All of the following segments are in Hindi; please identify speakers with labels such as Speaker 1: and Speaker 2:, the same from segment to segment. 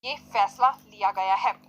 Speaker 1: ये फैसला लिया गया है।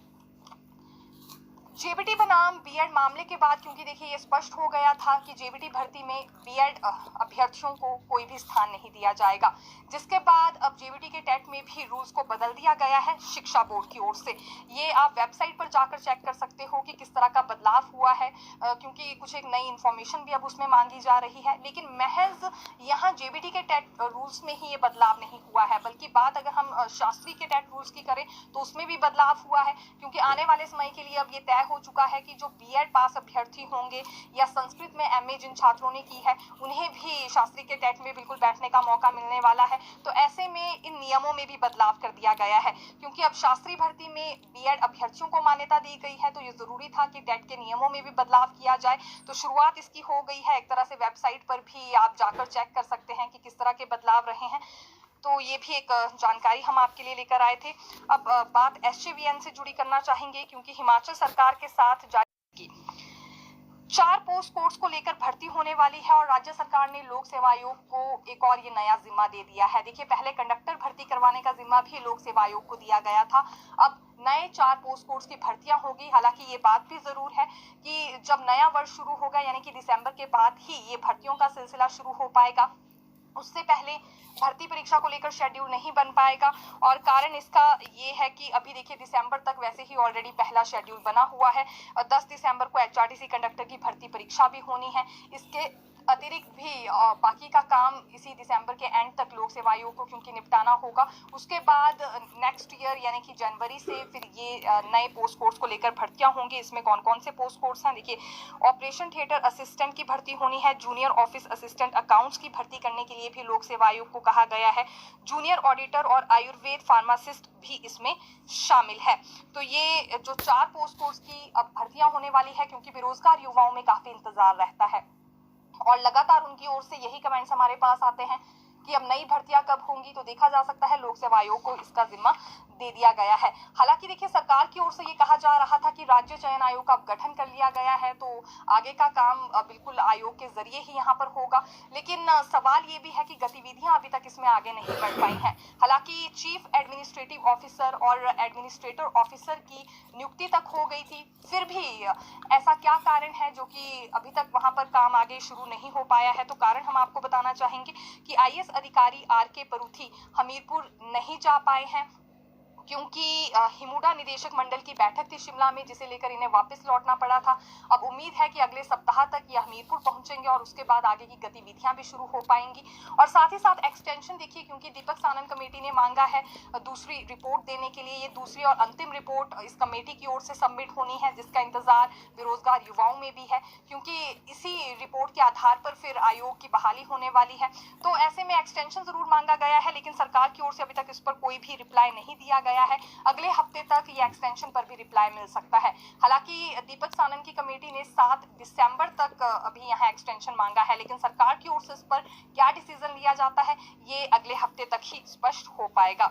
Speaker 1: जेबीटी बनाम बीएड मामले के बाद क्योंकि देखिए ये स्पष्ट हो गया था कि जेबीटी भर्ती में बीएड अभ्यर्थियों को कोई भी स्थान नहीं दिया जाएगा, जिसके बाद अब जेबीटी के टेट में भी रूल्स को बदल दिया गया है शिक्षा बोर्ड की ओर से। ये आप वेबसाइट पर जाकर चेक कर सकते हो कि किस तरह का बदलाव हुआ है, क्योंकि कुछ एक नई इंफॉर्मेशन भी अब उसमें मांगी जा रही है। लेकिन महज यहाँ जेबीटी के टेट रूल्स में ही ये बदलाव नहीं हुआ है, बल्कि बात अगर हम शास्त्री के टेट रूल्स की करें तो उसमें भी बदलाव हुआ है, क्योंकि आने वाले समय के लिए अब ये तय हो चुका है कि जो बीएड पास अभ्यर्थी होंगे या संस्कृत में एमए जिन छात्रों ने की है उन्हें भी शास्त्री के टेट में बिल्कुल बैठने का मौका मिलने वाला है। तो ऐसे में इन नियमों में भी बदलाव कर दिया गया है, क्योंकि अब शास्त्री भर्ती में बीएड अभ्यर्थियों को मान्यता दी गई है, तो ये जरूरी था कि टेट के नियमों में भी बदलाव किया जाए। तो शुरुआत इसकी हो गई है, एक तरह से वेबसाइट पर भी आप जाकर चेक कर सकते हैं कि किस तरह के बदलाव रहे हैं। तो ये भी एक जानकारी हम आपके लिए लेकर आए थे। अब बात एसजेवीएन से जुड़ी करना चाहेंगे, क्योंकि हिमाचल सरकार के साथ जारी की 4 पोस्ट कोर्स को लेकर भर्ती होने वाली है और राज्य सरकार ने लोक सेवा आयोग को एक और ये नया जिम्मा दे दिया है। देखिए पहले कंडक्टर भर्ती करवाने का जिम्मा भी लोक सेवा आयोग को दिया गया था, अब नए 4 पोस्ट कोर्स की भर्तियां होगी। हालांकि ये बात भी जरूर है कि जब नया वर्ष शुरू होगा यानी कि दिसंबर के बाद ही ये भर्तियों का सिलसिला शुरू हो पाएगा, उससे पहले भर्ती परीक्षा को लेकर शेड्यूल नहीं बन पाएगा। और कारण इसका ये है कि अभी देखिए दिसंबर तक वैसे ही ऑलरेडी पहला शेड्यूल बना हुआ है, 10 दिसंबर को एचआरटीसी कंडक्टर की भर्ती परीक्षा भी होनी है। इसके अतिरिक्त भी बाकी का काम इसी दिसंबर के एंड तक लोक सेवा आयोग को क्योंकि निपटाना होगा। उसके बाद नेक्स्ट ईयर यानी कि जनवरी से फिर ये नए पोस्ट कोर्स को लेकर भर्तियां होंगी। इसमें कौन कौन से पोस्ट कोर्स हैं, देखिए ऑपरेशन थिएटर असिस्टेंट की भर्ती होनी है, जूनियर ऑफिस असिस्टेंट अकाउंट्स की भर्ती करने के लिए भी लोक सेवा आयोग को कहा गया है, जूनियर ऑडिटर और आयुर्वेद फार्मासिस्ट भी इसमें शामिल है। तो ये जो 4 पोस्ट कोर्स की अब भर्तियां होने वाली है, क्योंकि बेरोजगार युवाओं में काफी इंतजार रहता है और लगातार उनकी ओर से यही कमेंट्स हमारे पास आते हैं कि अब नई भर्तियां कब होंगी। तो देखा जा सकता है लोक सेवा आयोग को इसका जिम्मा दे दिया गया है। हालांकि देखिए सरकार की ओर से ये कहा जा रहा था कि राज्य चयन आयोग का गठन कर लिया गया है, तो आगे का काम बिल्कुल आयोग के जरिए ही यहाँ पर होगा। लेकिन सवाल ये भी है कि गतिविधियां अभी तक इसमें आगे नहीं बढ़ पाई हैं। हालांकि चीफ एडमिनिस्ट्रेटिव ऑफिसर और एडमिनिस्ट्रेटर ऑफिसर की नियुक्ति तक हो गई थी, फिर भी ऐसा क्या कारण है जो कि अभी तक वहां पर काम आगे शुरू नहीं हो पाया है। तो कारण हम आपको बताना चाहेंगे कि आईएएस अधिकारी आरके परूथी हमीरपुर नहीं जा पाए हैं, क्योंकि हिमुडा निदेशक मंडल की बैठक थी शिमला में, जिसे लेकर इन्हें वापस लौटना पड़ा था। अब उम्मीद है कि अगले सप्ताह तक ये हमीरपुर पहुंचेंगे और उसके बाद आगे की गतिविधियां भी शुरू हो पाएंगी। और साथ ही साथ एक्सटेंशन देखिए, क्योंकि दीपक सानन कमेटी ने मांगा है दूसरी रिपोर्ट देने के लिए। ये दूसरी और अंतिम रिपोर्ट इस कमेटी की ओर से सबमिट होनी है, जिसका इंतजार बेरोजगार युवाओं में भी है, क्योंकि इसी रिपोर्ट के आधार पर फिर आयोग की बहाली होने वाली है। तो ऐसे में एक्सटेंशन जरूर मांगा गया है, लेकिन सरकार की ओर से अभी तक इस पर कोई भी रिप्लाई नहीं दिया गया है। अगले हफ्ते तक ये एक्सटेंशन पर भी रिप्लाई मिल सकता है। हालांकि दीपक सानन की कमेटी ने 7 दिसंबर तक अभी यहाँ एक्सटेंशन मांगा है, लेकिन सरकार की ओर से इस पर क्या डिसीजन लिया जाता है ये अगले हफ्ते तक ही स्पष्ट हो पाएगा।